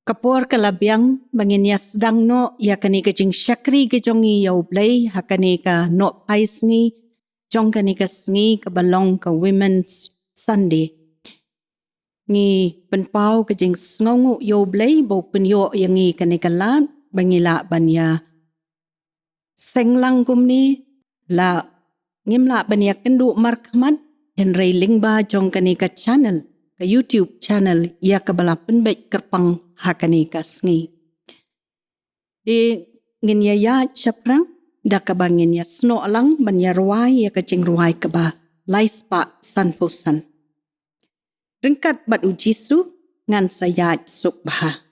Kapor kalabiang bangin ya sedang no ya kani kajing syakri kejongi ya ublay hakani ka no pais ni jong kani ka sngi ka balong ka Women's Sunday. Ngi penpau kajing sngongu ya ublay bau penyo yang ngi kani ka lat bangila banya senglang kumni la ngimla banya kendu markman Henry Lingba jong kani ka channel ka YouTube channel ya ka balapan baik kerpang hakani ka sngi. Di ngin ya chaprang da ka bangin ya sno alang ban ya ruai ya kacing ruai ka ba laispa san pusan. Ringkat bat u Jisu ngan sayat suk bah.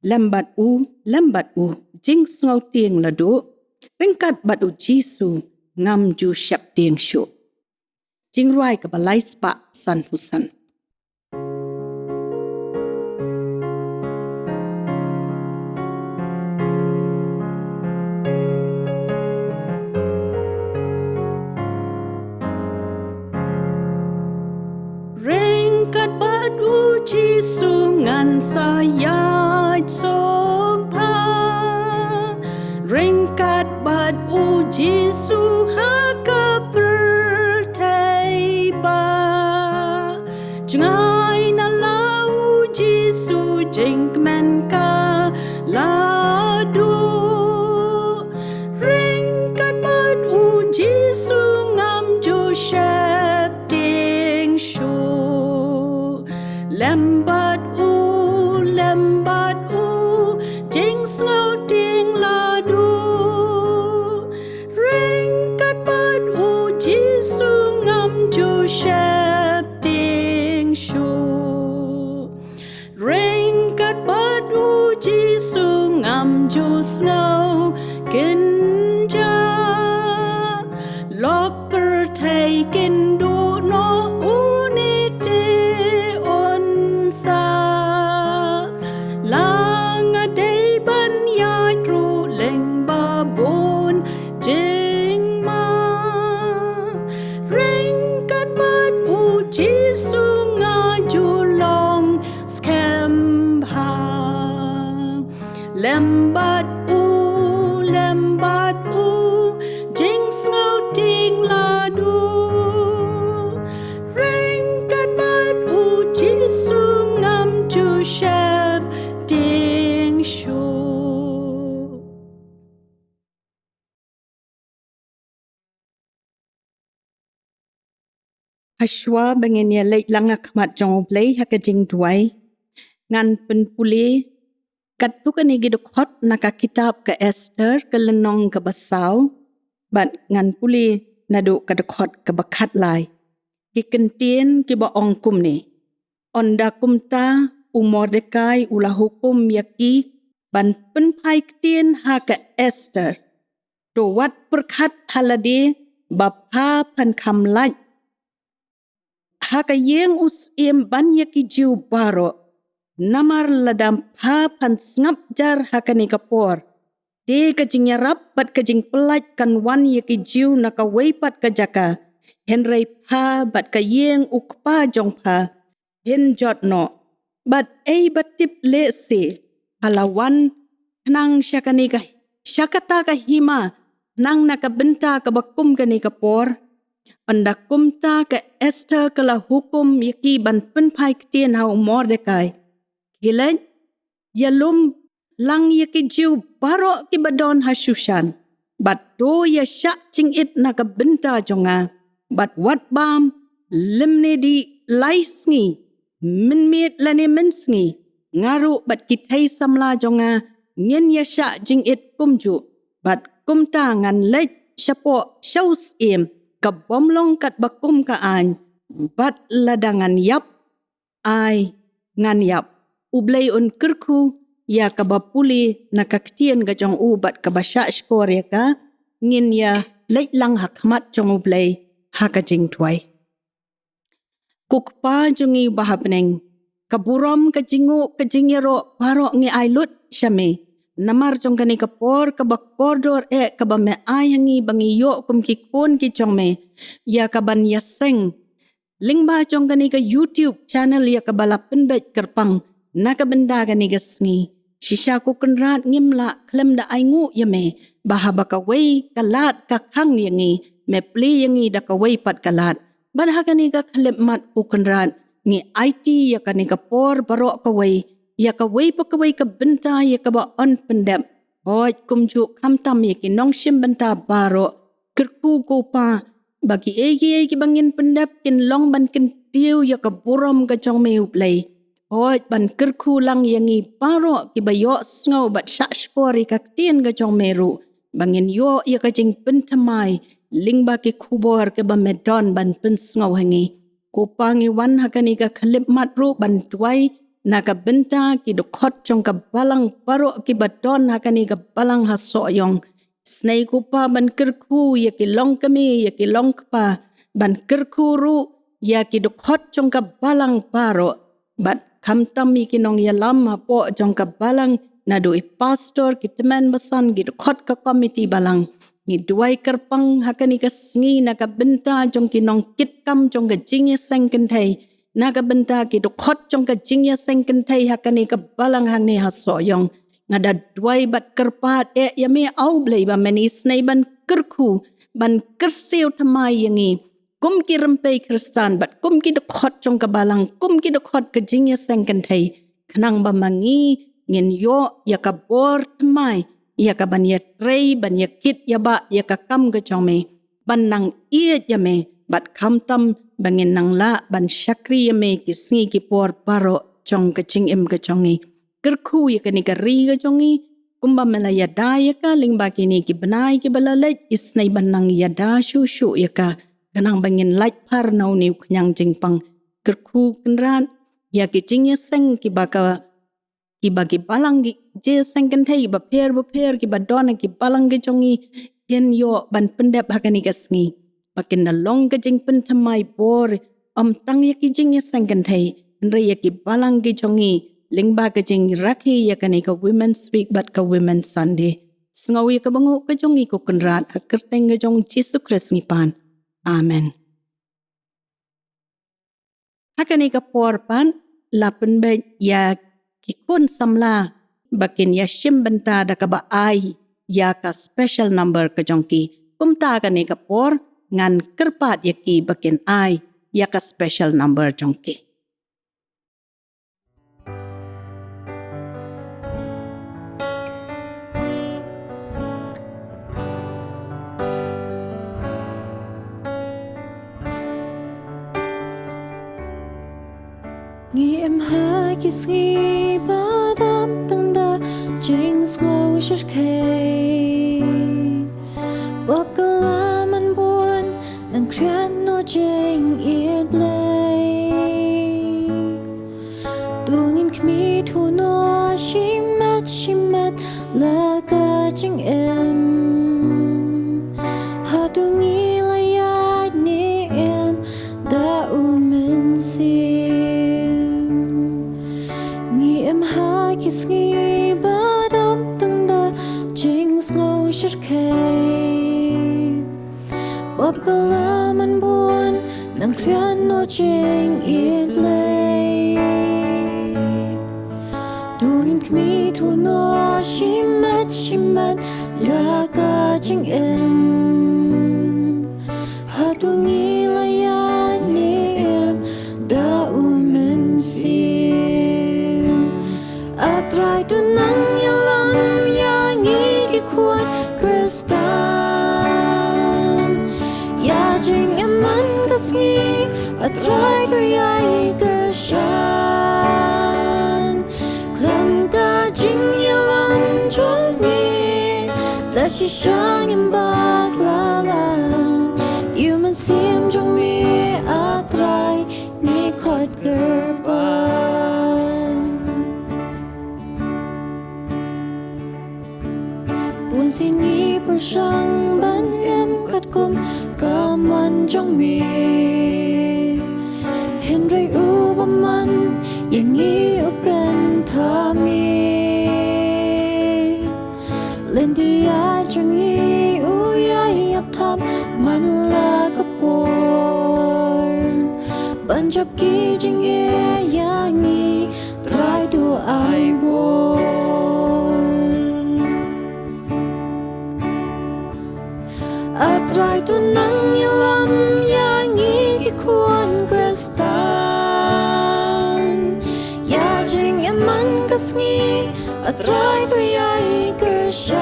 Lambat u jing sngo tieng ladu. Ringkat bat u Jisu ngam ju syap tieng syuk. Jing ruai ka ba laispa san pusan. Ringkat batu Jisu ngan sayat sok pa. Ringkat batu Jisu haka pertai ba. Jangai na lau Jisu jengkmen ka ladu. Ringkat batu Jisu ngam ju syap ting shu. Lambat u jing sngo ting ladu. Ringkat bat u Jisu ngam ju syap ting shu. Ringkat bat u Jisu ngam ju sngo kinja. Lok pertai kindu no lambat u jing sngo ting ladu. Ringkat bat u Jisu ngam ju syap ting shu. Hashwa bangin ya leit langak mat jong play hakajing duai ngan penpuli kat bukan igi dokot naka kitab ke Esther ke lenong ke basau bat ngan puli nadu ke dokot ke bakat lai ki kentien ki ba ong kum ni onda kumta u Mordekai ulah hukum yaki ban penpai ketien ha ke Esther to wat perkat halade bapa pan kamlaj ha ke yeng us iem ban yaki jiu baro namar ladam pa pan ngap jar hakani kapor. Di kajing yarap bat kajing pelaj kan wan yaki jiu naka weipat kajaka. Henry pa bat kayeng ukpa jong pa. Hen jot no. Bat bat tip le se. Halawan nang syakani ka syakata ka hima. Nang naka benta ka bakum kani kapor. Anda kumta ka Esther kala hukum yaki ban penpai ketien hau Mordekai. Hilaj, yalum lang yaki jiu baro ki badon hasushan. Bat do ya syak cing it naka benta jonga. Bat wat bam limne di laisngi. Minmit lani mensngi. Ngaru bat kitai samla jonga. Ngin ya syak jing it kumju. Bat kumta ngan lej syapo syaus im. kabomlong kat bakum kaan, bat ladangan yap, ai ngan yap. Ublay un kerku, ya kabapuli nakaktian gajong ubat kabasya skor ya ka, ngin ya lait lang hakmat jong ublay hakajing tuay. Kukpa jongi bahabneng, kaburom kajingu kajinyero paro ngi ailut syame. Namar jong kani kapor kabakordor kabame ayangi bangi yo kum kikpon ki jong me. Ya kaban yaseng. Lingba jong kani ka YouTube channel ya kabalapan bet kerpang. Nakabenda kani gasngi. Shisha kukenrat ngimla klem da aingu ya me. Bahaba kaway kalat kakang yangi. Me pli yangi da kaway pat kalat. Badha kani ka klep mat kukenrat. Ngi IT ya kani kapor barok kaway. Ya kaway pa kaway ka benta ya kaba on pendep. Hoy kumju kamtam ya ki nong sim benta baro. Kerku ko pa. Bagi egi bangin pendep kin long ban kin tiu ya ka burom ka jong me uplay. Hoy ban kerku lang yangi baro ki bayo sngaw bat shashkori ka tien ka jong meru. Bangin yo ya ka jing pentamay. Lingba ki kubor ke ba medon ban pen sngaw hangi. Kupangi wan hakani ka kalip matru ban tuay. Nakabenta ki dukot jong ka balang paro ki badon hakani ka balang hasoyong. Snay ko pa ban kerku ya ki long kami ya ki long kapa. Ban kerku ru ya ki dukot jong ka balang paro. Bat kamtam mi ki nong yalam hapo jong ka balang na doi pastor ki teman basan ki dukot ka komiti balang. Ni duay kerpang hakani ka sngi nakabenta jong ki nong kitkam jong ka jingya sengken thay. Nakabenta ki dukot jong ka jingya sengken thay hakani ka balang hang ni hasoyong. Ngada duay bat kerpat yami au blay ba menis nay ban kerku ban kersiw tamay yangi. Kum ki rempay kristan bat kum ki dukot jong ka balang kum ki dukot ka jingya sengken thay. Kanang ba mangi ngin yo ya ka bor tamay. Ya ka ban ya tray ban ya kit ya ba ya ka kam ka jong me. Ban nang iet ya me bat kamtam bangin nang la ban syakri ya me kisngi ki por paro jong ka jing im ka jongi. Kerku ya ka ni ka ri ka jongi. Kumba melaya da ya ka lingba kini ki benai ki balalet isnay ban nang ya da syusyu ya ka. Kanang bangin lait par nau niw kanyang jingpang. Kerku kenran ya ki jing ya seng ki baka ki bagi balang ki je sengken thay ba per ki badona ki balang ki jongi yen yo ban pendep hakani kasngi. Pakin na long ka jing pentamay bor tang ya ki jing ya sengken thay nre ya ki balang ki jongi lingba ka jing rakhi ya kani ka women's week bat ka women's Sunday. Sengaw ya ka bangu ka jongi ko kenrat akerteng ka jong Jesu Christ ngipan. Amen. Hakani ka porpan lapen be ya kikun samla bakin ya shim benta da ka ba ai ya ka special number ka jongki kumta ka ni ka por ngan kerpat ya ki bakin ai ya ka special number jongki. Nghĩ em hai kisngi badam tangda jing snow shirkay Bop kalaman buwan ng kriyan no jing it blay Tungin kami tuno shimat laga jing em Hatungi layad ni em da umensi Kisngi badam tangda jing snow shirkay Bop kalaman buwan ng kriyan no jing it blay Tungin kami tuno shimat laga jing em Hatungi layad ni em da umensi Atray tu nang yalam yang ikikuan Kristan Ya jing eman kasngi Atray tu yai gershan Klam ka jing yalam juami Da shishang imbaklalan Yuman จงมีเห็นไรอุปมันอย่างนี้อุเป็นเธอมีเล่นที่ยาจังงี้อุยายับทำมันละก็ปวดบันจับกี่จังเอียอย่างนี้ตรายดูไอบัวAtrai tu nang yalam yang ikikuan kristan Ya jing eman kasngi Atrai tu yai kershan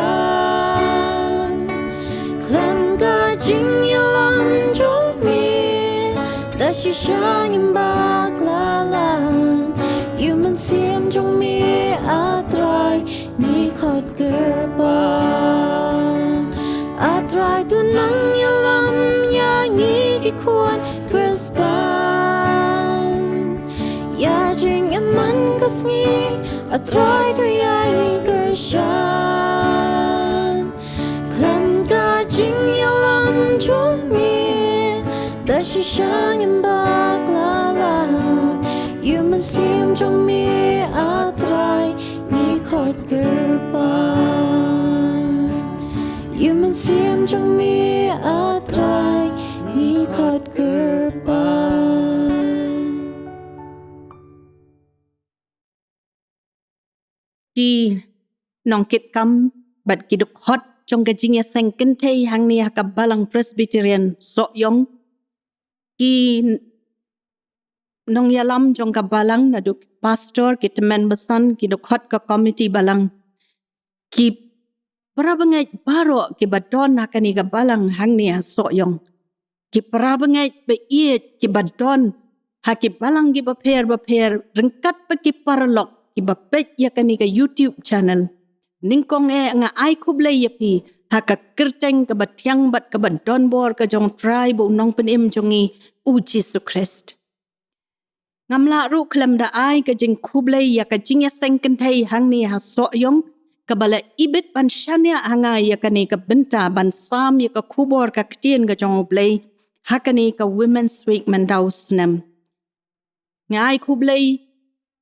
Klem ka jing yalam jomi Dashi shang imbak lalan Yuman siam jong mi atrai ni khot gerban Atrai tu nang yalam yang ikikuan kristan Ya jing eman kasngi Atrai tu yai kershan Klem ka jing yalam jomi Dashi shang imbak lalan Yuman siam jong mi atrai ni khot gerban Yuman siam jong mi atrai ni khot gerban Ki nong kit kam bat ki duk hot trong ka jing ya seng ken thei hang ni ha ka balang Presbyterian so yong ki nong yalam trong ka balang na duk pastor ki teman besan ki duk hot ka committee balang ki parabangai baro ki badon na kani ka balang hang ni ha so yong ki parabangai be iet ki badon ha ki balang ki ba pher rengkat pa ki paralok ki ba pet ya kani ka YouTube channel ningkong nga ai kublay ya pi ha ka kerteng ka batyang bat ka badon bor ka jong tribe nong penim jongi u Jesus Christ ngamla ru klam da ai ka jing kublay ya ka jing ya seng kan thai hang ni ha so yong ka bala ibit ban shania hanga ya kani ka benta ban sam ya ka kubor ka ktien ka jong blay ha kani ka women's week mandau snam ngai kublay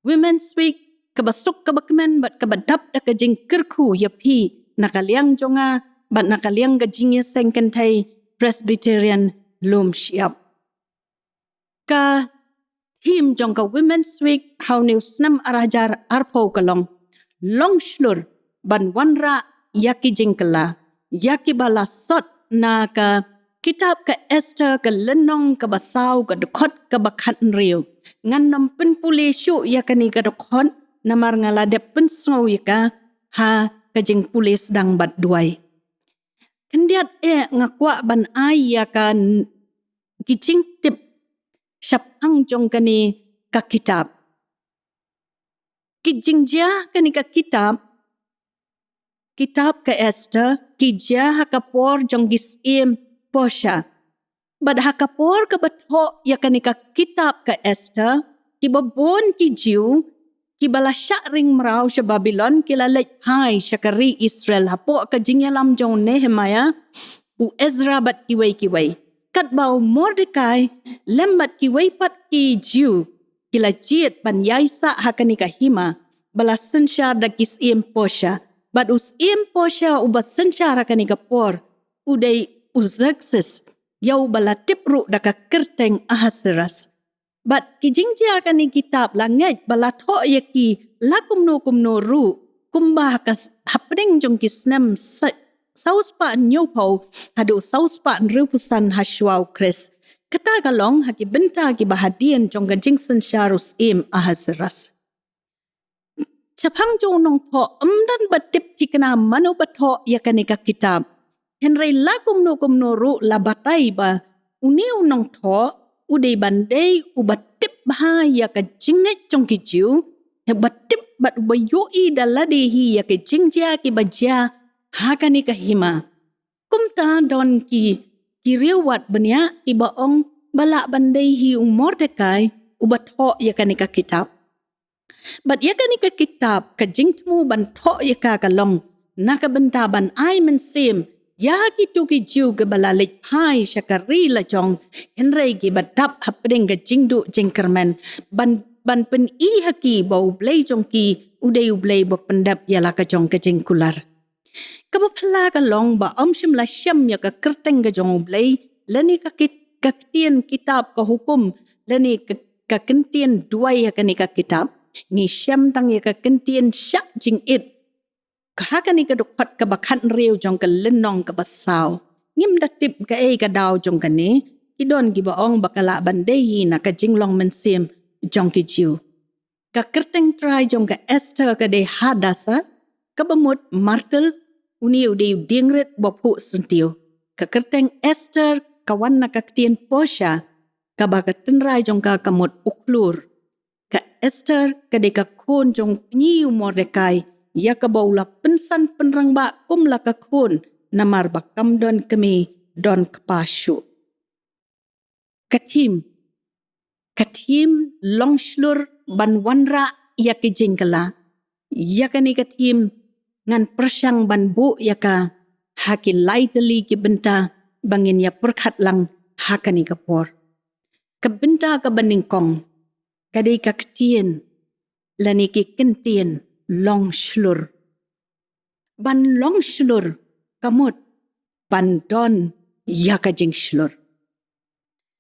women's week ka basuk ka bakmen bat ka badap da ka jing kirku ya pi nakaliang jonga bat nakaliang ka jing ya seng kan thai Presbyterian lum shiap ka him jong ka women's week how new snam arajar arpo kalong long shlur ban wanra yaki jingkala yaki bala sot na ka kitab ka Esther ka lenong ka basaw ka dukot ka bakhat riu ngan nam pen pulisyu yakani ka dukot namar ngala de pensau yaka ha ka jing pulis dang bat duai kendiat ngakwa ban ai yaka kijing tip syapang jong kani ka kitab kijing ja kani ka kitab ka Esther kijia hakapor jong gisim posha bad hakapor ka batho yakani ka kitab ka Esther kibabon ki Jew kibala ring mrau sa Babylon kilalay hai syakari Israel hapo ka jingyalam jong Nehemiah u Ezra bat kiway kat bau Mordecai lembat kiway pat ki Jew kilajit ban yaisa hakani ka hima bala sensya da gisim posha But us imposya uba sencara kani kapor uday Xerxes yau bala tipru daka kerteng Ahasuerus. But kijingja kani kitab langit bala tho yaki lakumno ru kumbah kas happening jong kisnem sauspa nyopau hadu sauspa nrupusan hashwau kres. Kata kalong haki benta ki bahadian jong gajing sensarus Ahasuerus. Chapang jong nong tho amdan batip tikna manu batho yakani ka kitab. Henry lakumno ru labatai ba uniu nong tho udai bandai ubatip bahaya ka jinget jong kijiu he batip bat ubayoi daladehi ya ke jingjia ki bajia hakani ka hima. Kumta don ki riwat benya ki baong bala bandai hi Mordecai ubatho yakani ka kitab. Bat yakani ka kitab ka jingtmu ban tho yaka kalong nakabenta ban ai mensim ya gitu ki jiu ke balalik pai syakari la jong henrei ki badap hapdeng ke jingdu jengkermen ban pen i haki bau blei jong ki udai blei bo pendap yala ka jong ke jengkular ka ba phala ka long ba shim la syam ya ka kerteng ke jong blei lani ka tien kitab ka hukum lani ka kentien duai ya ka ni ka kitab ni syam tang ya ka kentien syak jing it kahakani ka dukpat ka bakhan reu jong ka lenong ka basaw ngim datip ka ka daw jong ka ni idon gi baong bakala bandei na ka jinglong mensim jong ki jiu ka kerteng try jong ka Esther ka de hadasa ka bamut martel uni ude dingret bopu sentiu ka kerteng Esther kawan na ka tien posha ka ba ka tenrai jong ka kamut uklur ka Esther ka de ka kon jong nyiu Mordekai ya ka baula pensan penrang ba kum la ka kun namar bakam don kami don kepasyu katim longslur ban wanra ya ke jengkala ya ka ni katim ngan persyang ban bu ya ka haki laiteli ki benta bangin ya perkat lang hakani kapor ka benta ka baningkong kadai ka ketien lani ki kentien long slur ban long slur kamut ban don ya ka jing slur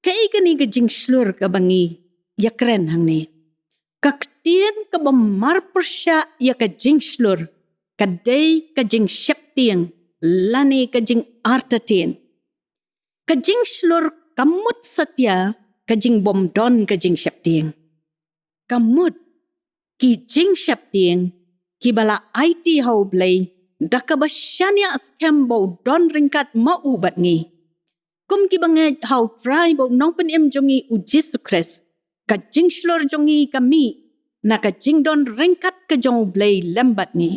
kai ka ni ka jing slur ka bangi ya keren hang ni ka ketien ka bamar persya ya ka jing slur kadai ka jing syaktieng lani ka jing artatien ka jing slur kamut satya ka jing bom don ka jing syaktieng kamut ki jing syaktieng ki bala IT hau blei daka basyanya scam bau don ringkat mau ubat ngi kum ki banget hau try bau nong pen em jongi u Jesus Christ ka jing slur jongi kami na ka jing don ringkat ka jong blei lambat ngi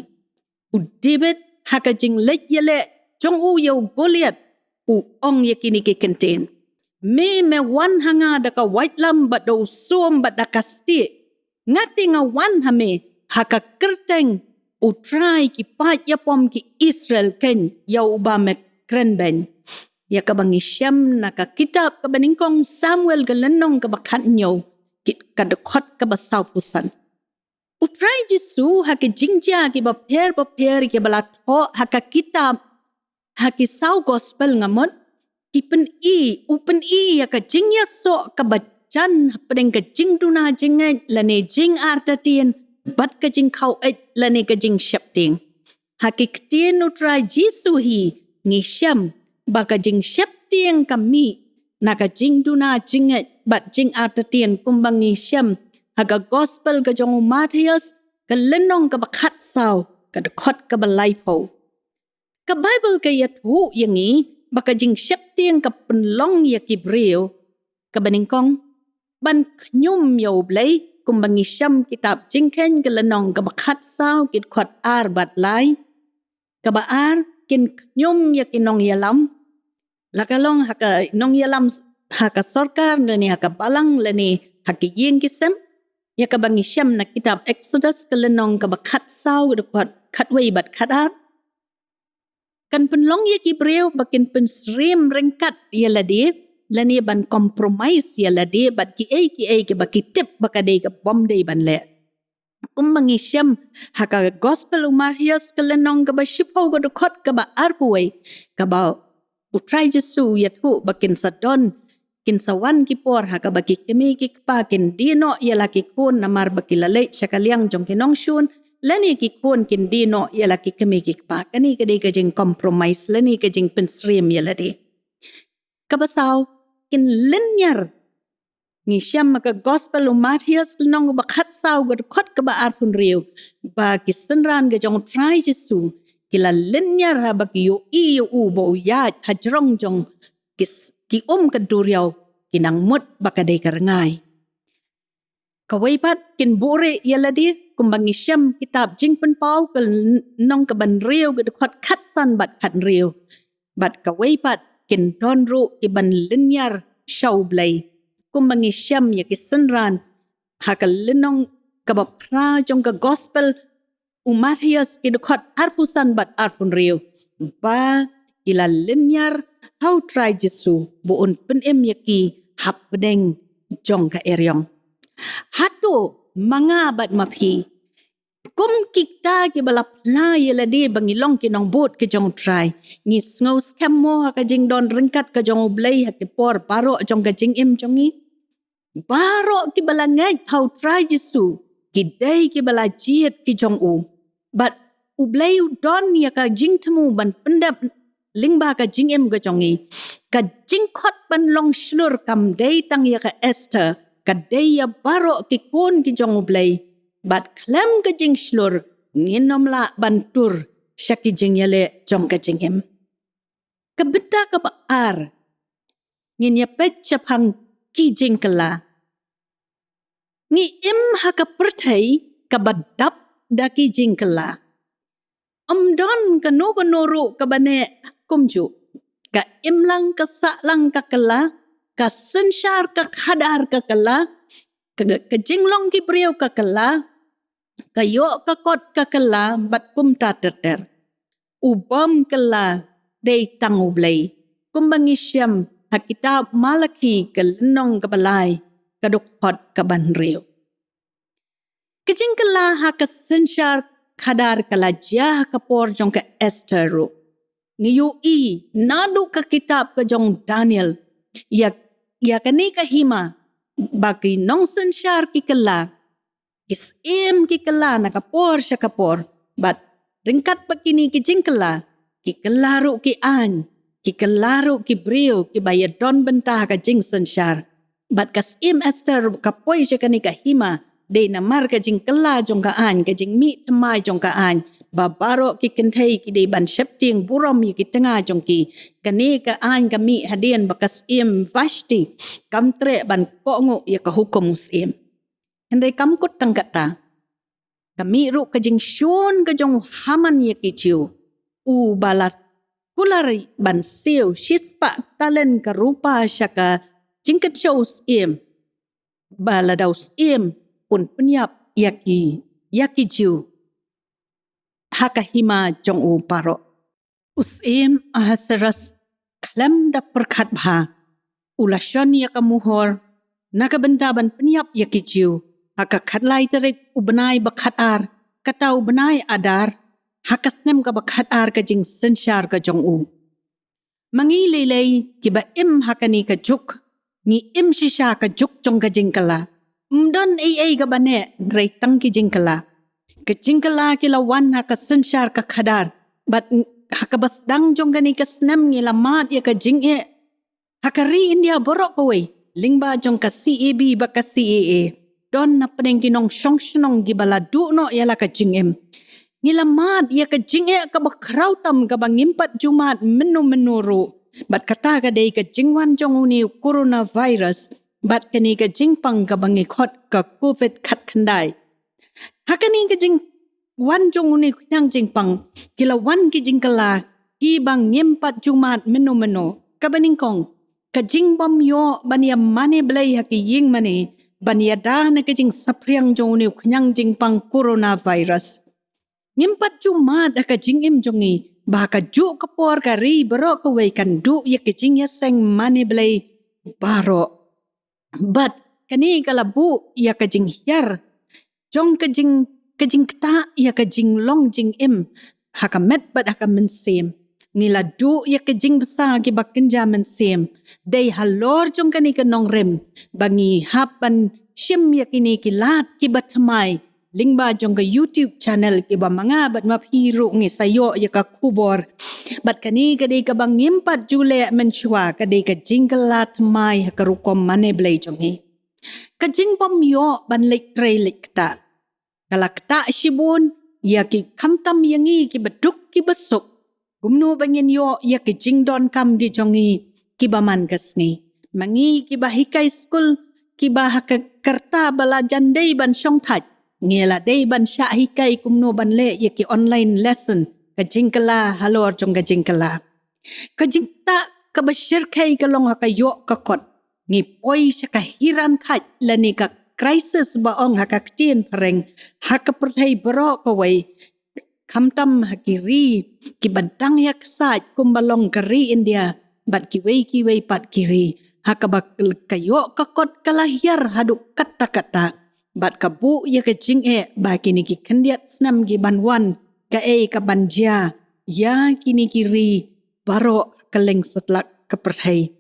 u David ha ka jing lek yele jong u yo Goliath u ong yakini ki kenten me wan hanga daka white lam bat do suom bat daka sti ngati nga wan hame haka kerteng utrai ki pat ya pom ki Israel ken ya uba me krenben ya ka bangi syam na ka kitab ka baningkong Samuel ka lenong ka bakhan nyo kit ka dekot ka basaw pusan utrai Jesu haka jingja ki baper ki balat ho haka kitab haki saw gospel ngamot kipen upen ya ka jingya so ka bacan pedeng ka jingduna jinget lane jing artatien bat ka jing kau lane ka jing syapting hakiktin utrai Jesu hi ngi syam baka jing syapting kami na ka jing duna jinget bat jing artatien kumbang ngi syam haga gospel ka jong Matius ka lenong ka bakhat saw ka dekot ka balaipo ka Bible ka yatu yangi baka jing syapting ka penlong ya kibreo ka baningkong ban knyum yo blei kumbangi syam kitab jingken ke lenong ke bakhat saw kit khot ar bat lai ke baar kin nyum ya kinong yalam lakalong haka nong yalam haka sorkar lani haka balang lani haka ying kisem ya ke bangi syam na kitab Exodus ke lenong ke bakhat saw ke khot khatwei bat khatar kan penlong ya kibreu bakin pensrim rengkat ya ladi lani ban compromise ya ladi bat ki baki tip bakade ka bom dei ban le kumbangi syam haka gospel Matius ka lenong ka ba shipo ka dukot ka ba arpuai ka ba utrai Jesu yatu bakin sadon kin sawan ki por haka baki kemi ki pa kin dino ya laki kun namar baki lalai syakaliang jong kinong syun lani ki kun kin dino ya laki kemi ki pa kani kade ka jing compromise lani ka jing pensrim ya ladi ka basaw kin linyar ngi syam maka gospel Matius nong bakhat saw god khot ka ba arpun riu ba kisenran ga jong try Jesu kila linyar ha ba ki yo u bo ya hajrong jong ki ka duriau kinang mut bakade karengai kawaipat kin bore yaladi kumbangi syam kitab jing pen pau kal nong ka ban riu ga khot khat san bat khat riu bat kawaipat kin don ru ki ban linyar shaw blay kumbangi syam ya ki senran hakal lenong ka ba pra jong ka gospel Matius ki khot arpusan bat arpun riu ba kila linyar how try Jesu buun penem yaki hap pedeng jong ka eryong. Hatu mangabat mapi. Kum kita ki balap la yela di bangilong ki nong bot ke jong try. Ngis ngau scam mo ha ka jing don rengkat ka jong ublay ha ki por baro jong ka jing im jongi. Baro ki balangay how try Jesu. Kidai ki bala jiet ki jong u. But ublay don ya ka jing temu ban pendap lingba ka jing im ka jongi. Ka jing kot ban long slur kam day tang ya ka Esther. Ka day ya baro ki kon ki jong ublay. Bat klem ka jing slur nginom la bantur siya ki jing yale jong ka jing im. Kabenta ka baar ngin ya pet hang ki jing kala. Ngi im ha ka pertai ka badap da ki jing kala. Don ka no nuru ka bane kumju. Ka im lang ka sa lang ka kala. Ka sensyar ka khadar ka kala. Ka jing long ki priyaw ka kala. Kayo kakot kakala bat kum tater. Ubam kala day tangublay. Kumbangisyam hakitab malaki kalenong kabalay kadukot kabanriyo. Kajing kala hakasensyar kadar kalajah kapor jong ka Esther. Ngayu nadu ka kitab ka jong Daniel. Ya kani kahima bagi nong sensyar ki kala. Kisim ki kala nakapor siya kapor. But ringkat pa kini ki jingkala. Ki kalaru ki an. Ki kalaru ki brio. Ki bayadon bentah ka jing sensyar. But kasim Esther kapoy siya kani kahima. Day namar ka jingkala jong ka an. Ka jing mi tamay jong ka an. Babaro ki kentay ki day ban syepting burom ki tengah jong ki. Kani ka an kami hadian bakasim Vashti. Kamtre ban kongo ya kahukum musim. Hendai kamkut tangkata. Kami ru kajing syun kajong haman ya kiciu. Balat kulari ban siu shispa talen ka rupa syaka jingkat syaus im. Baladaus im pun penyap yaki ciu. Haka hima jong paro. Usim ahaseras klem da perkat bha. Ulasyon ya kamuhor. Nakabentaban penyap yaki ciu. Haka kadlay tarik ubenay bakatar, kata ubenay adar, hakasnem ka bakatar ka jing sensyar ka jong u. Mangililay kiba im hakani ka juk, ni im shisha ka juk jong ka jing kala. Mdon ay ka bane, reitang ki jing kala. Ka jing kala kilawan haka sensyar ka kadar, bat hakabasdang jong ka ni kasnem ngilamat ya ka jing e. Hakari India borok kaway, lingba jong ka CAB baka CAA. Don na peneng kinong syong gibala du no yala ka jingem. Ngilamad ya ka jinge ka bakrautam ka bangimpat jumat menu-menuru. Bat kata ka day ka jingwan jong uni coronavirus. Bat kani ka jingpang ka bangikot ka COVID kat kanday. Hakani ka jingwan jong uni kunyang jingpang. Kilawan ki jingkala ki bangimpat jumat menu-menu. Kabaningkong ka jingbam yo baniya mani belay haki ying mani. Banyada na kajing sapriang jong ni kanyang jing pang coronavirus. Ngimpat jumat ka jing im jongi baka ju kapor ka ri baro kaway kandu ya kajing ya seng mani blay baro. But kani kalabu ya kajing hiyar. Jong kajing kta ya kajing long jing im. Haka met bat haka mensim. Ngila du ya kajing besar ki bakenja mensim. Day halor jong kani kanong rem. Bangi hapan syim ya kini kilat ki batamay. Lingba jong ka YouTube channel ki ba mga bat maphiru ngi sayo ya ka kubor. Bat kani kadai ka bang ngimpat jule mensyua kadai ka jing kalat may hakarukom maneblay jongi. Kajing pamyo ban lek tray lek ta. Kalakta shibun ya ki kamtam yangi ki baduk ki besuk. Gumno bangin yo ya ki jing don kam di jongi ki baman kasngi. Mangi ki bahikay school ki bahaka kerta balajan day ban syong taj. Ngela day ban sya hikay kumno ban le ya ki online lesson. Kajing kala halor jong kajing kala. Kajing ta kabashir kay kalong hakayo kakot. Ngipoy siya kahiran kaj lani ka crisis baong hakaktin pareng hakapertay baro kaway. kamtam hakiri ki badang yak saj kumbalong kari India bat kiwei pat kiri hakabak kayo kakot kalahyar haduk kata-kata bat kabu ya kecing ba kini ki kendiat snam ki banwan ka ka banja ya kini kiri baro keleng setlak keperthai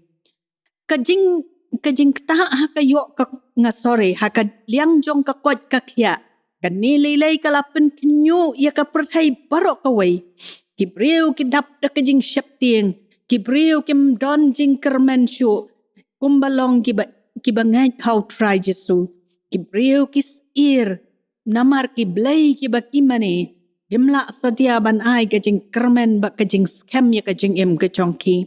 kajing ta hakayo ka ngasore haka liang jong ka kot ka khya kanilay kalapen kenyu ya ka perthai baro kawai kibreu ki dap da kajing syaptieng kibreu kim don jing kermen shu kumbalong ki bangai how try jesu kibreu kis ir namar ki blai ki bakimane himla sadia ban ai kajing kermen ba kajing scam ya kajing ke chongki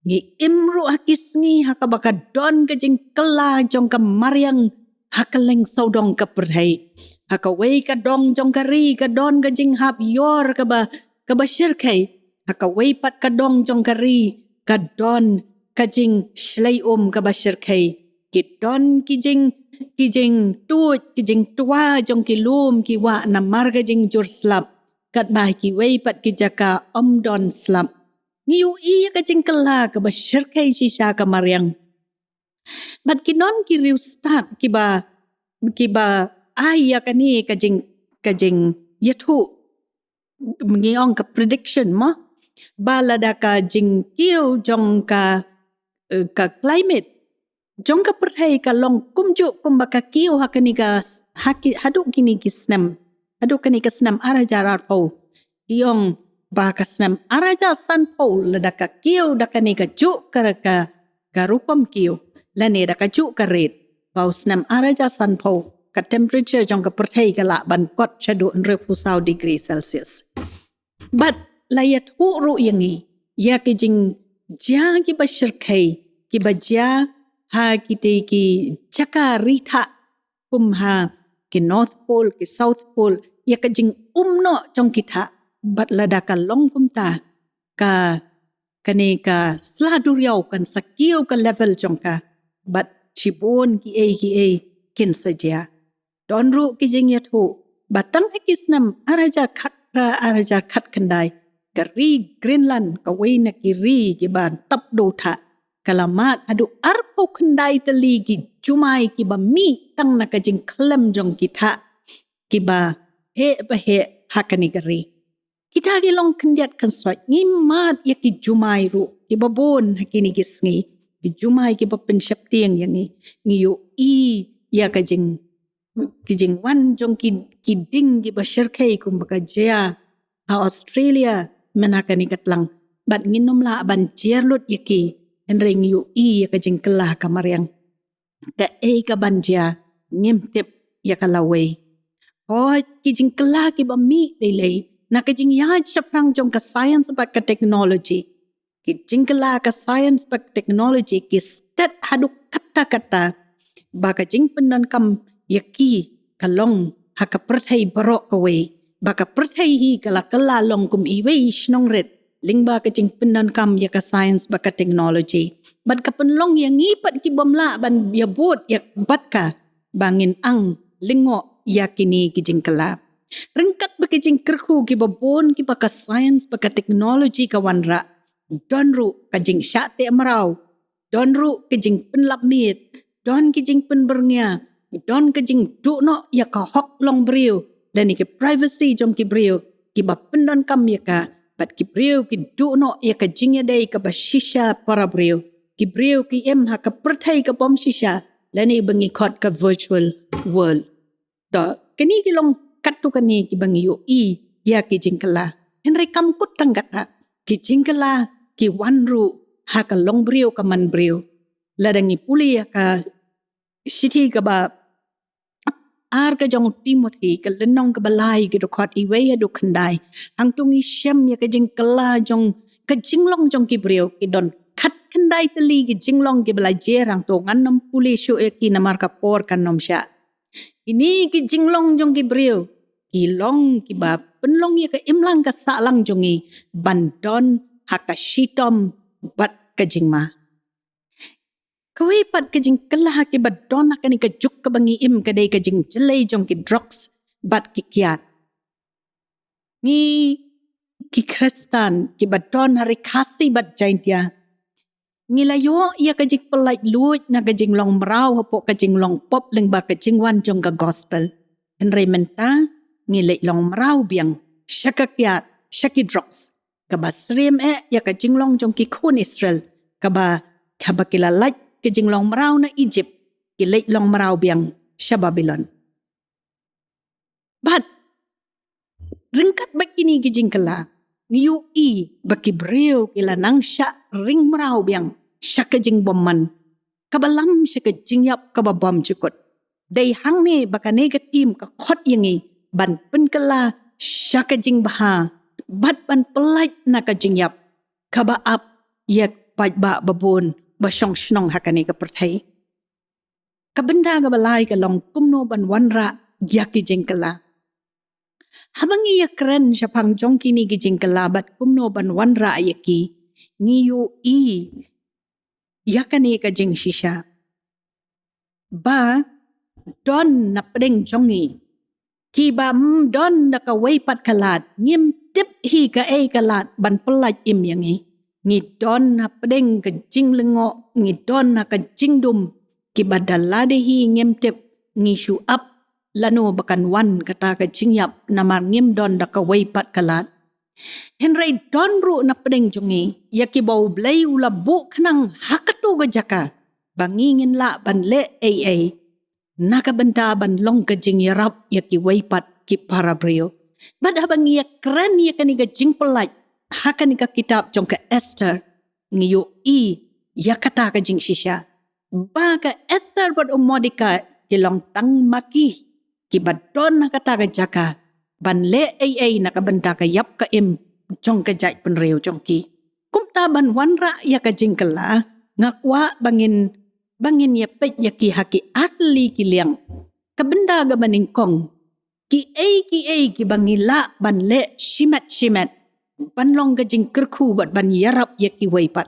ngi imru hakis ngi hakabaka don kajing kela jong ka mariang hakaleng saudong ka perthai hakawei ka dong jong kari ka don kajing hap yor ka ba syirkai hakawei pat ka dong jong kari ka don kajing shlai ka ba syirkai ki don kijing kijing tua jong ki lum ki wa namar kajing jur slap kat ba ki wei pat ki jaka don slap ngiu iya kajing kela ka ba syirkai sisa ka mariang bat ki non ki riu start ki ba ya kani kajing yathu mengiong ka prediction mo balada ka jing kiu jong ka climate jong ka perthai ka long kumju kumbaka kiu hakani ka haduk kini ki snam arajar pau kiong ba ka snam araja san pau lada ka kiu dakani ka ju ka rukom kiu lani da ka ju ka red pau snam araja san pau ka temperature jong ka perthai ka la ban kot chadu 100 degree Celsius but layat uru yangi ya ki jing ja ki basyirkai ki baja ha ki jaka rita kumha ki North Pole ki South Pole ya ka jing umno jong kita bat lada ka long kumta ka kane ka sladuriau kan sakiu ka level jong ka bat cibon ki kin saja donru ki jing yathu batang hakisnam araja khat kendai kari Greenland kawai na kiri ki ban tap do tha kalamat adu arpo kendai teli ki jumai ki ba mi tang na kajing klem jong kita ki ba he hakani kari kita ki long kendiat kan soi ngimat ya ki jumai ru ki babon hakini kisngi ki jumai ki ba pensyap tiang yangi ngiyo ya kajing wan jong ki ding ki ba syirkai kum baka jaya ha Australia menakani katlang bat nginom la ban jerlut yaki enring yu ya kajing kelah kamariang ka ka banja ngimtip ya kalawai oh kijing kelah ki ba mi delay na kajing ya chaprang jong ka science ba ka technology kijing kelah ka science ba technology ki stat haduk kata-kata ba kajing penan kam yaki kalong haka perthai barok kawai baka perthai hi kala long kum iwei shnong red lingba kajing penan kam ya ka science baka technology bat ka penlong yang ngipat ki bomla ban ya bot ya batka bangin ang lingo ya kini kijing kala rengkat bakijing kerhu ki babon ki baka science baka technology ka wanra donru kajing syate marau donru kajing penlap mit don kijing penberngya don kajing dukno ya ka hok long brio dan ki privacy jom ki brio ki ba pendon kam ya ka bat ki brio ki dukno ya ka jingya dai ka ba shisha para brio ki brio ki ha ka perthai ka bom shisha lani bangi khot ka virtual world da kani ki long katu kani ki bangi yu ya ki jingkala henry kam kut tanggata ki jingkala ki wanru ha ka long brio ka man brio ladangi puli ya ka city ka ba ar ka jong Timothy ka lenong ka balai ki dokot iwe ya do khandai hang tungi syam ya ka jingkala jong ka jinglong jong ki brio ki don khat khandai teli ki jinglong ki balai jerang to nganom puli syu ki namar ka por kan nom sya ini ki jinglong jong ki brio ki long ki ba penlong ya ka imlang ka salang jongi bandon haka shitom bat ka jingma Kawai pat kajing kelah ki badon akani ka juk ka bangi im kadai kajing jelai jong ki drugs bat ki kiat. Ngi ki Kristen ki badon hari kasih bat jain dia. Ngilayo ia kajing pelait luit na kajing long merau hapok kajing long pop leng ba kajing wan jong ka gospel. Henry menta ngilai long merau biang syakakiat syakidrops. Kaba stream ya kajing long jong ki kun Israel. Kaba kilalait kajing long merau na Egypt. Kilai long merau biang sya Babylon. But ringkat bakini kajing kala. Ngiyu baki beriu kila nang syak ring merau biang syak kajing bomman. Kabalam syak kajing yap kababam cukut. Day hang ni baka negatim ka khot yangi ban pen kala syak kajing baha. Bat ban pelait na kajing yap. Kaba ap yak baj ba babon basyong shnong hakani ka perthai. Kabenda kabalai ka long kumno ban wanra yak kajing kala. Habang iya keren syapang jong kini gijing kelabat kumno ban wanra ayaki ngiyu yakani kajing shisha. Ba don na pedeng jongi ki bam don na ka weipat kalat ngim tip hi ka kalat ban pelaj im yangi ngi don na pedeng kajing lengo ngi don na kajing dum ki badalade hi ngim tip ngi shu up lano bakan wan kata ka jingyap na marngim don da ka weipat kalat. Henry don ru na pedeng jongi yaki bau blay ula bu kanang hakatu ga jaka bangingin la ban le naka benta ban long ka jing yarap yaki weipat ki para brio. Bad habang iya keren yakani ga jing pelaj hakani ka kitab jong ka Esther ngiyo yakata ka jing shisha. Ba ka Esther bad Mordecai kilong tang maki kibadon na kata ka jaka ban le nakabenta ka yap ka im jong ka jai penreo jong ki kumta ban wanra ya ka jingkala ngakwa bangin ya pet ya ki haki atli ki liang kabenda ga baning kong ki ki bangila ban le shimat ban long ka jing kerku bat ban yarap ya ki weipat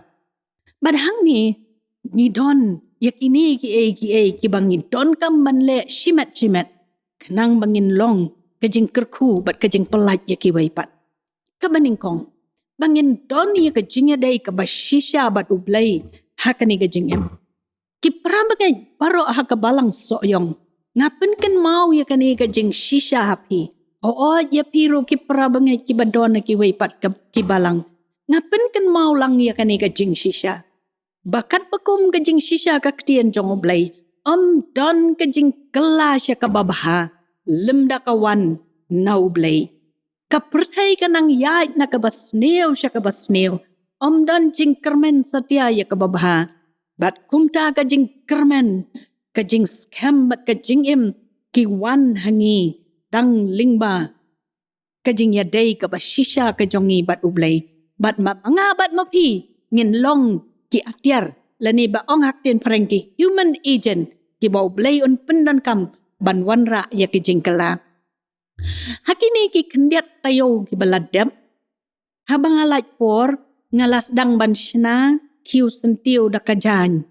ban hang ni don ya kini ki bangin don kam ban le shimat kenang bangin long kajing kerku bat kajing pelaj ya ki weipat. Kabaning kong bangin don ya kajing ya day kabashisha bat ublay hakani kajing em. Ki prabangai baro hakabalang soyong ngapen kan mau ya kani kajing shisha hapi. Oo ya piro ki prabangai ki badon na ki weipat ki balang. Ngapen kan mau lang ya kani kajing shisha. Bakat pakum kajing shisha kaktian jong ublay. Don kajing kela siya kababaha, lemda kawan naublay. Kapertay ka ng yait na kabasnew siya kabasnew. Don jing kermen satya ya kababaha. Bat kumta kajing kermen, kajing scam bat kajing im, kiwan hangi, tang lingba. Kajing yaday kabashisha kajongi bat ublay. Bat mapangabat mapi, ngin long ki atyar. Lani ba ong haktin parengki human agent ki bau blay un pendan kam ban wanra ya ki jingkala. Hakini ki kendiat tayo ki baladap. Habang alaj por ngalas dang ban shna kiu sentiu da kajan.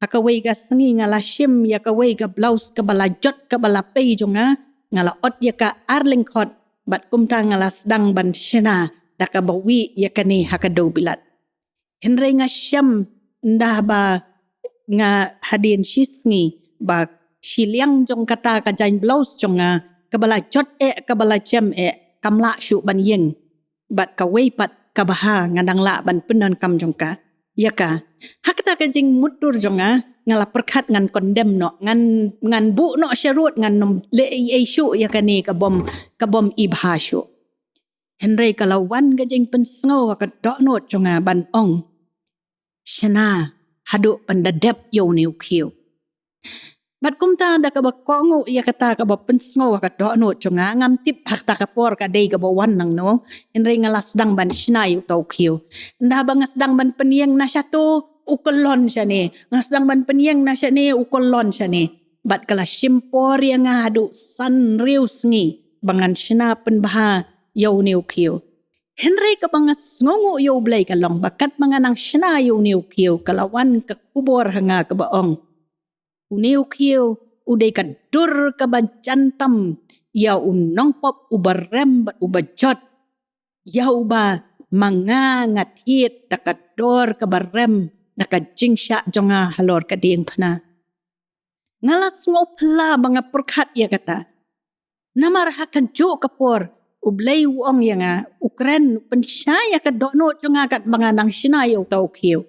Hakaway ka sengi ngala shim ya kaway ka blouse ka balajot ka balapay jonga ngala ot ya ka arling khot bat kumta ngalas dang ban shna da ka bawi ya kani hakado bilat. Henry nga syam ndah ba nga hadin shisngi ba siliang jong kata ka jain blouse jong nga kabala jot kabala jam kamla shu ban yeng bat ka weipat kabaha ngandang la ban penon kam jong ka yaka hakata ka jing mutur jong nga ngala perkat ngan kondem no ngan bu no syarut ngan le shu yakani ka bom ibha shu Henry kalawan ka jing pensngo ka dok not jong nga ban ong Shana haduk pendadap yo ni ukiu. Bat kumta da ka bakongo ya kata ka ba pensngo ka do no chunga ngam tip hakta ka por ka day ka bawan nang no. Inray nga lasdang ban shnay utaw kiu. Nda ba ngasdang ban peniyang na siya to ukolon siya ni. Ngasdang ban peniyang na siya ni ukolon siya ni. Bat kala simpor ya nga haduk san rius ngi bangan shna penbaha yo ni ukiu. Henry kapangas ngongo yo blay kalong bakat mga nang syana yo niw kiyo kalawan kakubor hanga kabaong. Uniw kiyo uday kadur kabajantam ya unong pop ubarem bat ubajot Yau ba manga ngatit dakador kabarem nakajingsya jonga halor kading pana. Ngalas ngopla mga perkat ya kata. Namar hakajo kapor ublay uong ya nga ukren pensyaya kadokno jonga kat mga nang sinay tau kiyo.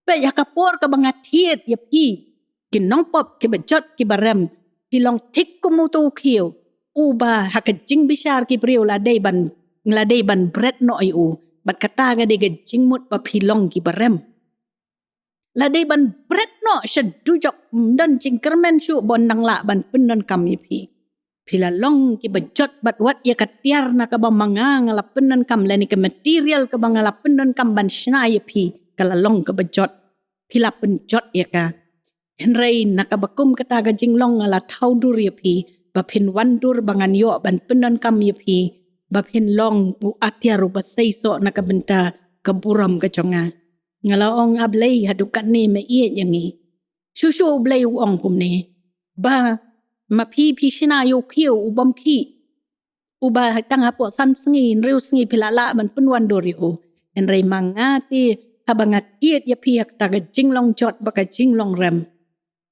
Pe ya kapor ka mga tiet ya pi kinongpop kibajot kibarem hilong tik kumutu kiyo. Uba hakajing bisar kibriyo ladai ban bread no ayu bat kata ga de jingmut pa pilong kibarem. Ladai ban bread no syadujok dan jingkermen syu bon nang la ban penon kami pi. Pila long ki bejot bat wat ya katiar na ka manga ngala penon kam lani ke material ka ngala penon kam ban snai pi kala long ke bejot. Pila penjot ya ka. Henry nakabakum kata ga jinglong ngala taudur ya pi bapin wandur bangan yo ban penon kam ya pi bapin long u atiaru basaiso nakabenta keburam keconga. Ngalaong ablay hadukan ni me iye yangi. Shushu ablay uong kumne. Ba mapi sina yo kiyo ubam ki. Uba tanga po san sengi riu sengi pilala man penwan doriu. Enray mangati habangat kiet ya piak taga jinglong jot baka jinglong rem.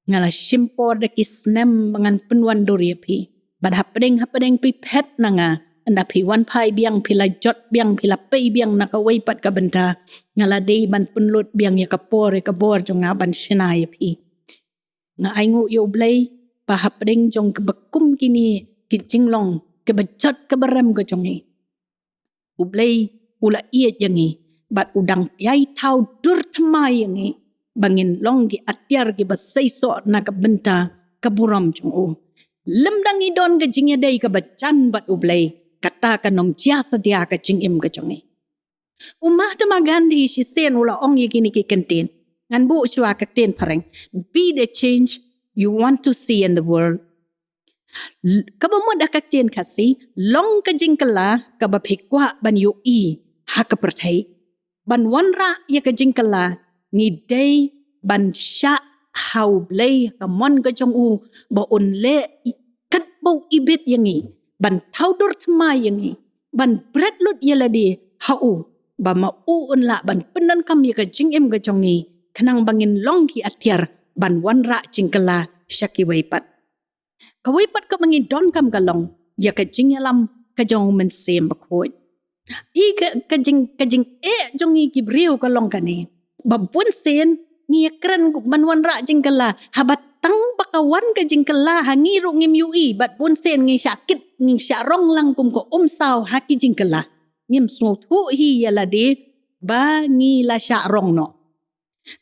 Ngala simpor de kisnem bangan penwan dori pi. Bad hapedeng pi pet nanga. Anda pi wan pai biang pila jot biang pila pei biang nakawai pat ka benta ngalade ban penlut biang ya kapor jong ban sinai pi nga aingu yo blay pahap ding jong kebekum kini kijinglong kebejot keberem ko jongi ublay ula iet yangi bat udang yai tau dur temai yangi bangin long gi atiar gi basaiso na ka benta keburam jong lemdang idon ke jingya dai ka bacan bat ublay kata kanom jasa dia ka jingim ka jongi. Umah Gandhi si sen ula ong yigini ki kentin. Ngan bu chua ka ten pareng. Be the change you want to see in the world. Kabamod akak ten kasi, long ka jingkala ka bapikwa ban yu i haka pertai. Ban wanra ya ka jingkala ni day ban sya hau blay ka mon ka jong u ba unle kat bau ibit yangi. Ban taudur temai yangi. Ban bread lut yaladi hau. Ba mauun la ban penan kami ka jingim ka jongi. Kenang bangin longki atiar ban wanra jingkala syaki waipat. Ka waipat ka bangin don kam kalong. Ya ka jingyalam ka jong mensem bakhoy. I ka jing jongi kibriu kalong kani. Ba bun sen ngiyakran ban wanra jingkala. Habat tang bakawan ka jingkala hangiru ngim yui. Bat bun sen ngi syakit ngi syarong lang kum ko saw haki jingkala. Ngim snotu hi yalade ba ngi la syarong no.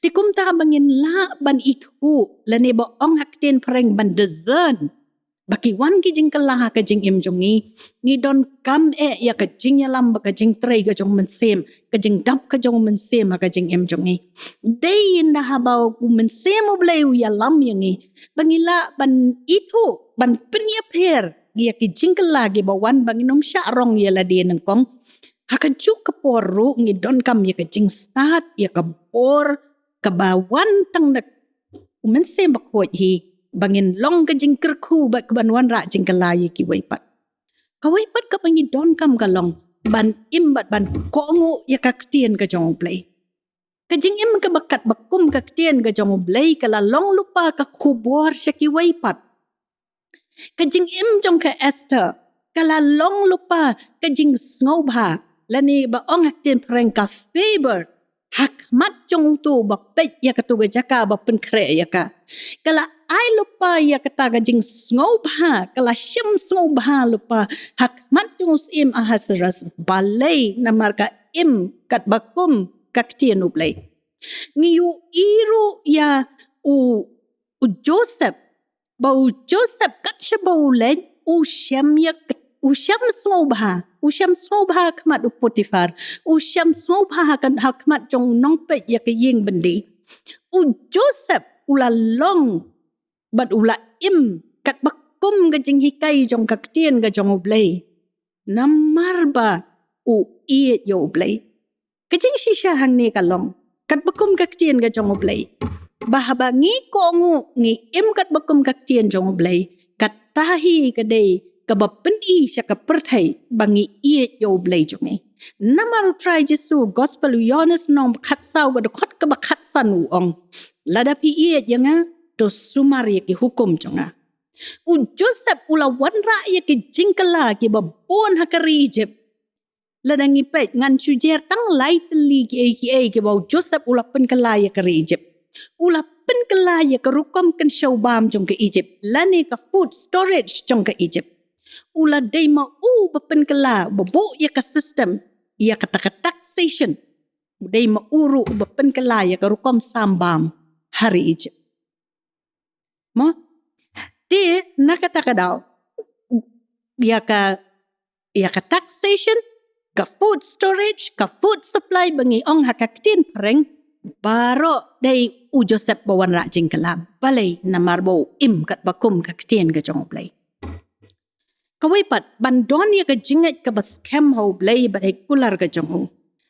Tikum ta bangin la ban ikhu lane ba ong hakten pareng ban dezern. Baki wan ki jingkala ha ka jingim jongi. Ni don kam ya ka jingyalam ba ka jing tray ka jong mensem. Ka jing dap ka jong mensem ha ka jingim jongi. Day na habaw ku mensem ublayu yalam yangi. Bangila ban itu ban penyapher. Gia ki jingkel lagi bawan banginom syarong ya la dia nengkong hakajuk ke poru ngidon kam ya ke jing start ya ke por ke bawan tang dak mensem bakhoj hi bangin long ke jing kerku bat ke banwan ra jingkel lagi ki waipat ka waipat ka bangidon kam kalong ban imbat ban kongu ya ka ktien ka jong play ka jing im ka bakat bakum ka ktien ka jong play kala long lupa ka kubor syaki waipat kajing im jong ka Esther kala long lupa kajing snobha lani ba ong hakten preng ka favor hakmat jong tu ba pet ya katuga jaka ba penkre ya ka kala ai lupa ya kata kajing snobha kala syam snobha lupa hakmat jong im ahasras balai namar ka im kat bakum kaktien ublay ngiu iru ya u Joseph bau Joseph kat syabau len usyam snobha kmat u Potifar usyam snobha kan hakmat jong nongpet ya ke yeng bendi u Joseph ula long bat ula im kat bakum ka jing hikai jong kaktien ka jong ublay namar ba u iet yo ublay ka jing shisha hang ne kalong kat bakum kaktien ka jong ublay bahaba ngi kongu ngi im kat bakum kaktien jong ublay kat tahi kadai kabapendi siya kapertay bangi iet yo blay jongi. Namaru try Jesu gospel Yohanes nong bakatsaw gadokot ka bakatsan uong. Ladapi iet yanga to sumar yaki hukum jonga. U Joseph ula wanra yaki jingkala ki babon hakari Egypt. Ladang ipet ngan sujer tang lai teli ki bau Joseph ula pen kelaya ke Egypt. Ula pen kelaya ke rukom kan syawbam jong ke Egypt. Lani ke food storage jong ke Egypt. Ula day ma bapen kela babu ya ke system ya kata taxation. Day ma uru bapen kelaya ke rukom sambam hari Egypt. Mo di nakata daw ya ka taxation, ka food storage, ka food supply bangi ong hakaktin pareng baro day u Joseph bawan rajing kalam balay na marbo im kat bakum kaktin ka jong play. Kawipat bandon ya ka jingat ka baskem ho play baday kular ka jong ho.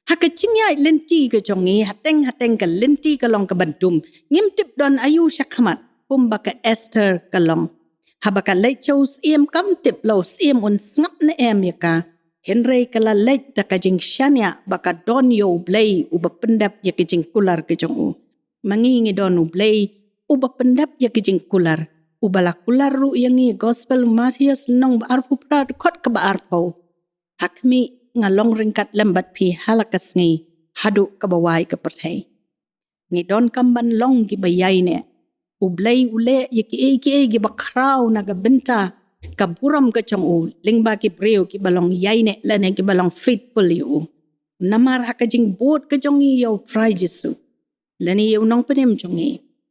Hakachingya lenti ka jongi hateng ka lenti ka long ka bandum ngimtip don ayu syakhamat kumba ka Esther ka long. Habaka lay chose iem kam tip lo iem un snap na em yaka. Henry kala lej da kajing syanya baka don yo blay uba pendap ya kajing kular kajong u. Mangingi don u blay uba pendap ya kajing kular. Ubala kular ru yangi gospel Matthias nong baarpu pra kot ke baarpo. Hakmi ngalong ringkat lembat pi halakas ngi hadu kabawai ke pertai. Ngi don kamban long ki bayai ne. Ublay ule ya ki bakraw na gabenta. Kaburam ka chong u lingba ki breo ki balong yaine lane ki balong faithful yu namar hakajing bot ka chong yo try Jesu lani yu nong penem chong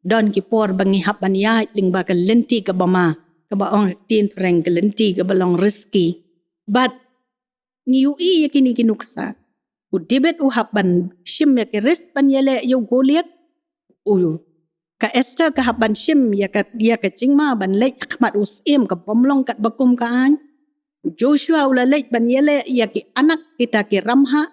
don ki por bangi hapan ya lingba ka lenti ka bama ka baong tin preng ka lenti ka balong risky but ngiu ya kini kinuksa u dibet u hapan shim ya ki ris pan yele yo Goliath u ka Esther ka haban shim ya ka jingma ban lej akmat usim ka pomlong kat bakum kaan Joshua ula lej ban yele ya ki anak kita ki Ramha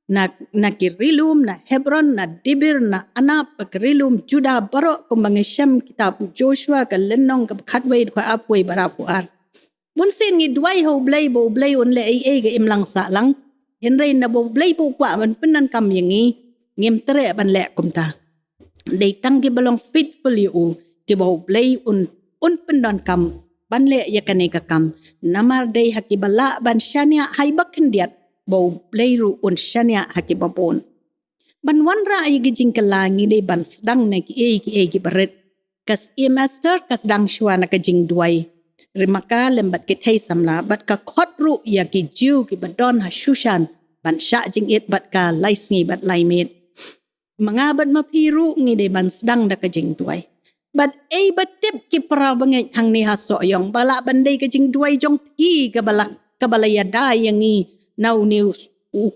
na ki Rilum na Hebron na Dibir na Anap ka Rilum Juda baro kumbang Shem kita Joshua ka lenong ka khatway ka apway barapuar bunsin ngi duai ho blay un le ai ka imlang sa lang henry na bo blay po kwa man penan kam yangi ngem tere ban le kumta day tanggi balong faithful yu ki baw blay un pendon kam ban le yakane ka kam namar day hakibala ban syania hay bakendiat baw blay ru un syania hakibapon ban wanra ay gijing kalangi day ban sedang na ki baret kas master kas dang shwa na kajing duay rimaka lembat ki thay samla bat ka khot ru ya ki jiu ki badon ha shushan ban sya jing it bat ka lais ngi bat laimet mangabad mapiru ngi de ban sedang da kajing duai. But batip ki para bangay hang ni haso yung bala banday kajing duai jong pi kabalayada yang ngi now news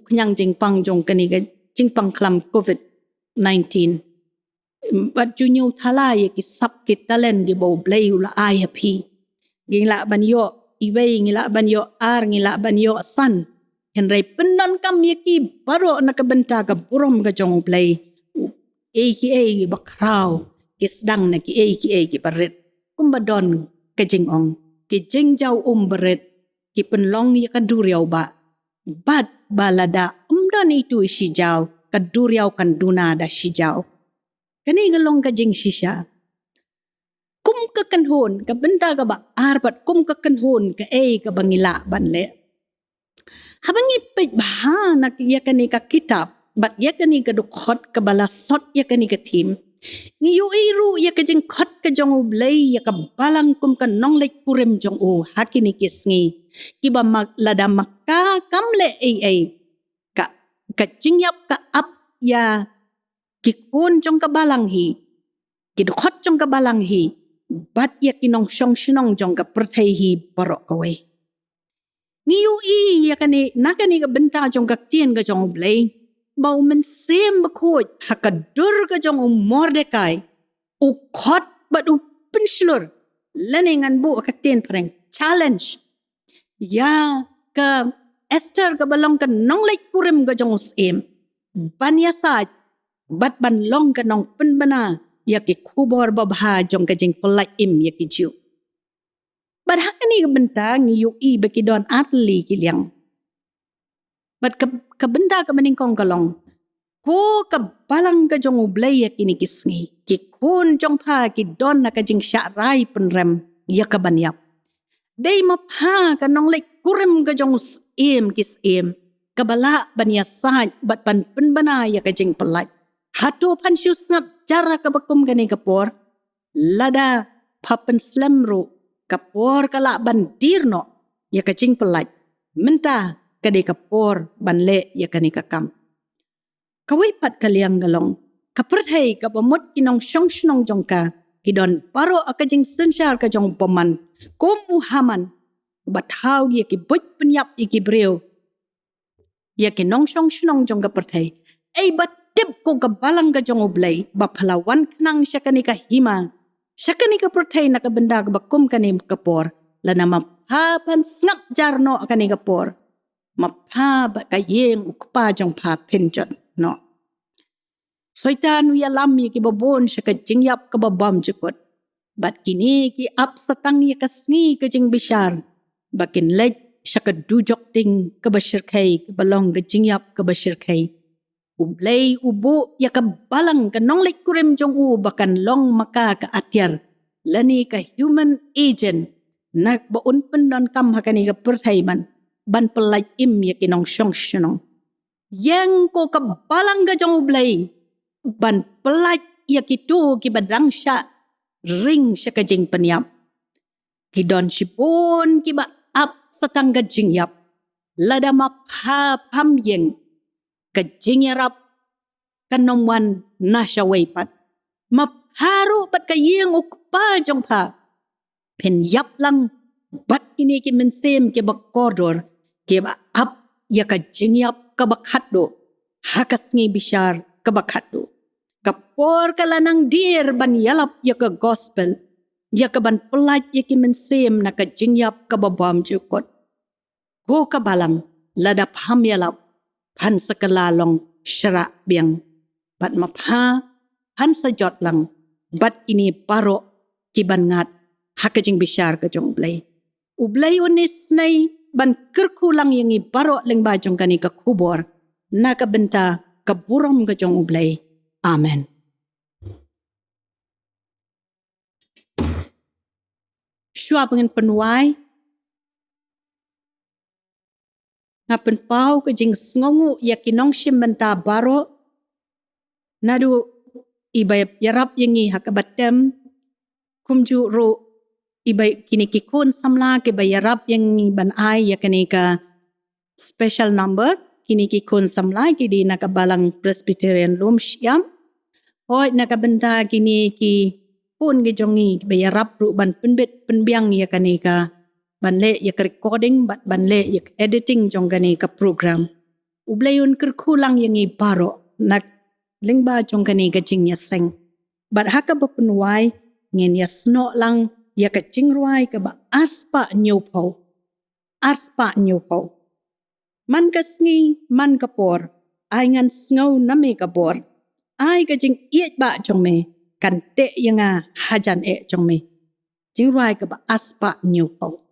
kanyang jingpang jong kani jingpang klam COVID-19. But junyo thalay ki sap ki talen gi bo blay ula ayapi. Gingla ban yo iway ngila ban yo ar ngila ban yo san. Henry penan kam yaki baro nakabenta ka burom ka jong blay. AKA bakraw kisdang na ki baret kumbadon kajing ong kijing jaw baret ki penlong ya kaduriaw ba bat balada umdan itu si jaw kaduriaw kan duna da si jaw kani galong kajing sisya kum kakanhon kabenta ka ba arbat kum kakanhon ka ka bangila banle habang ipit ba nak ya kani ka kitab bat ya kani ka dukhot ka balasot ya kani ka tim ngiyu iru ya ka jing khot ka jong ublay ya ka balang kum ka nong lay kurem jong u hakini kisngi kiba lada makka kamle ka jingyap ka ap ya kikun jong ka balang hi kidukhot jong ka balang hi bat ya kinong syong sinong jong ka pertay hi barok kaway ngiyu ya kani nakani ka benta jong ka tien ka jong ublay mau mensim bakut hakadur ka jong Mordecai ukot bat penslur leningan bu akatin pareng challenge ya ka Esther ka balong ka nong lay kurim ka jong usim banyasat bat banlong ka nong penbana ya ki kubor babha jong ka jing pelai im ya ki jiu Bat hakani ka benta ngiyuk i baki don atli kiliang. Bat ka benta ka meningkong kalong. Ko ka balang ka jong ublay ya kini kisngi. Ki kun jong pa ki don na ka jing syarai penrem ya ka banyap. Day mapha ka nong lek kurem ka jong kis em. Kabala banya saj bat pan penbana ya ka jing pelaj. Hatu pan syu snap cara ka bakum kani kapor. Lada papen slemru kapor kala bandirno ya ka jing pelaj. Menta kadi kapor banle ya kani kakam. Kawipat kaliang galong. Kaperthai ka pamut kinong syong jongka. Kidon paro akajing sensyar ka jong paman. Muhaman bathaw ya ki buj penyap ya ki breu. Ya ki nong syong jong kaperthai. Batip ko kabalang ka jong ublay. Bapalawan kenang siya kani ka hima. Siya kani ka perthai na kabenda ka bakum kani kapor. Lana mapapan snap jarno kani kapor. Mapapa kayeng ukpa jong pa penjon. No. Soitan ya lam ya ki babon siya ka jingyap ka babam jukot. Bat kini ki ap satang ya kasngi ka jing bishar. Bakin lej siya ka dujok ting ka basyirkay ka balong ka jingyap ka basyirkay. Ublay ubo ya ka balang ka nong lej kurim jong bakan long maka ka atyar. Lani ka human agent. Nagbaon pendon kam hakani ka perthai man. Ban pelaj im ya kinong syong. Yang ko kabalang gajong ublay. Ban pelaj ya kitu ki badang sya. Ring sya kajing penyap. Kidon sipun ki ba ap satang gajing yap. Lada mapha pamyeng. Kajing yarap kanomwan nasya waypat. Mapharu pat kayeng ukpa jong pa. Penyap lang bat kini ki mensem ki bakordor. Ki ba ap ya kajing yap kabakhatdo. Hakas ngi bishar kabakhatdo. Kapor kalanang dir ban yalap ya ka gospel. Ya ka ban pelaj ya ki mensem na kajing yap kababam jukot. Ko kabalang ladap ham yalap. Pan sekalalong syarak biang. Bat mapha pan sajot lang. Bat ini paro ki ban ngat hakajing bishar ka jong ublay. Ublay unis nay ban kerkulang yang ibaro leng bajong kani ka kubor na kabenta kaburom ka jong ublay. Amen. Syua pengen penuai ngapen pau ka jing sngongu ya kinong sim benta baro nadu ibay yarap yangi hakabatem kumju ro ibay kinikikun samla ke bayarap yang ban ay ya kanika special number kinikikun samla kidi nakabalang Presbyterian Room Siam hoy nakabenta kiniki pun gejongi bayarap ru ban penbet penbiang ya kanika banle ya recording banle ya editing jong kanika program ublayun kerkulang yang ibaro nak lingba jong kanika jingnya seng bat haka bepenuai ngin ya sno lang ya ka jingruai ka ba aspa nyupo. Aspa nyupo. Man kasngi man kapor. Ay ngan sngaw na me kapor. Ay ka jing iet ba jong me. Kan te yang hajan jong me. Jingruai ka ba aspa nyupo.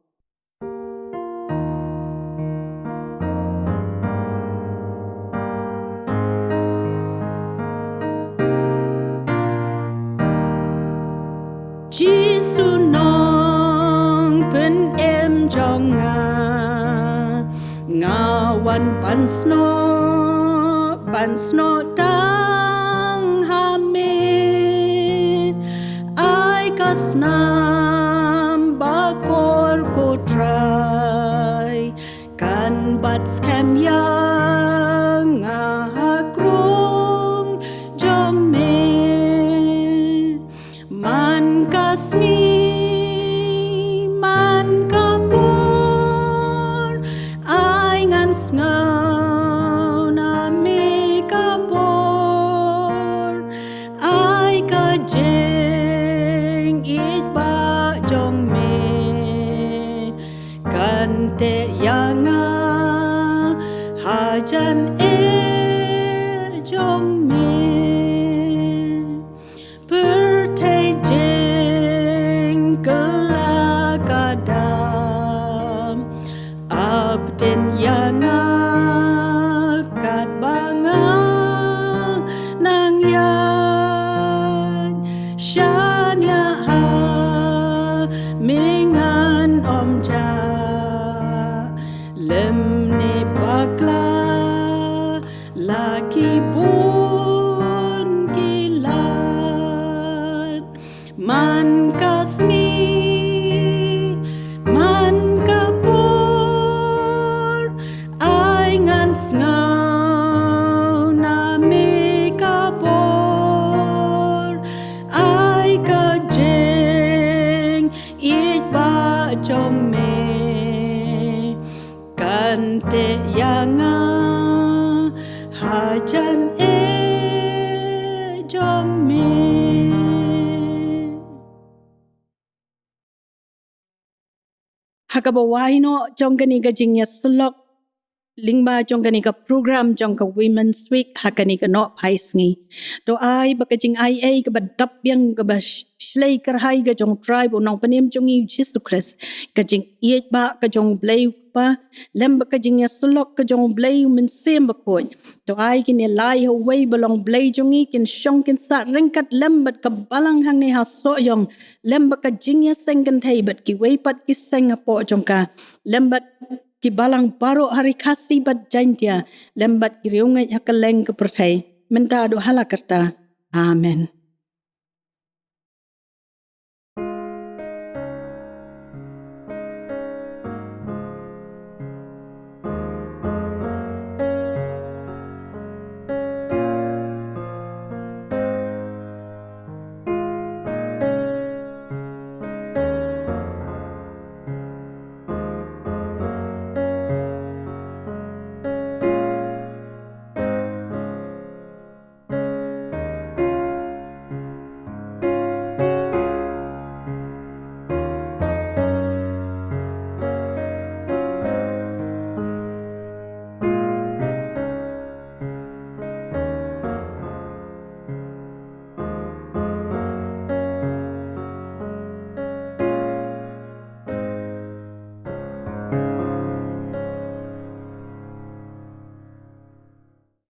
Jisu nong pen em jong ngawan pansno tang hame ai kasnam bakor ko try kan bat scam yang akrong jong me man kasmi man kapor ay ngan sngaw na me kapor ay ka jeng it ba jong me kante yang hajan jong me kadam abden yang akat bangang nang yan syanya ha mengan om ja lem ne bakla laki pun kilat man kasmi man kapur ai ngan snau na me kapur ai ka jeng it ba chong me kante yang hajan jong me. Hakabawai no jong kani ka jingya slok lingba jong kani ka program jong ka Women's Week hakani ka no pais ngi. Do ai baka jing ai ka badap yang ka ba shlay karhai ka jong tribe unong panim jong i Jesus Christ ka jing iet ba ka jong blay pa lem baka jingya slok ka jong blay min sem ba ko. Do ai kini lai haway balong blay jong i kin shong kin sa ringkat lem bat ka balang hang ni ha so yong lem baka jingya seng kan thai bat ki way pat ki seng apo jong ka lem bat ki balang baro hari kasih bat jantia lembat ki riungai hakaleng ke perthai menta do halakarta amen.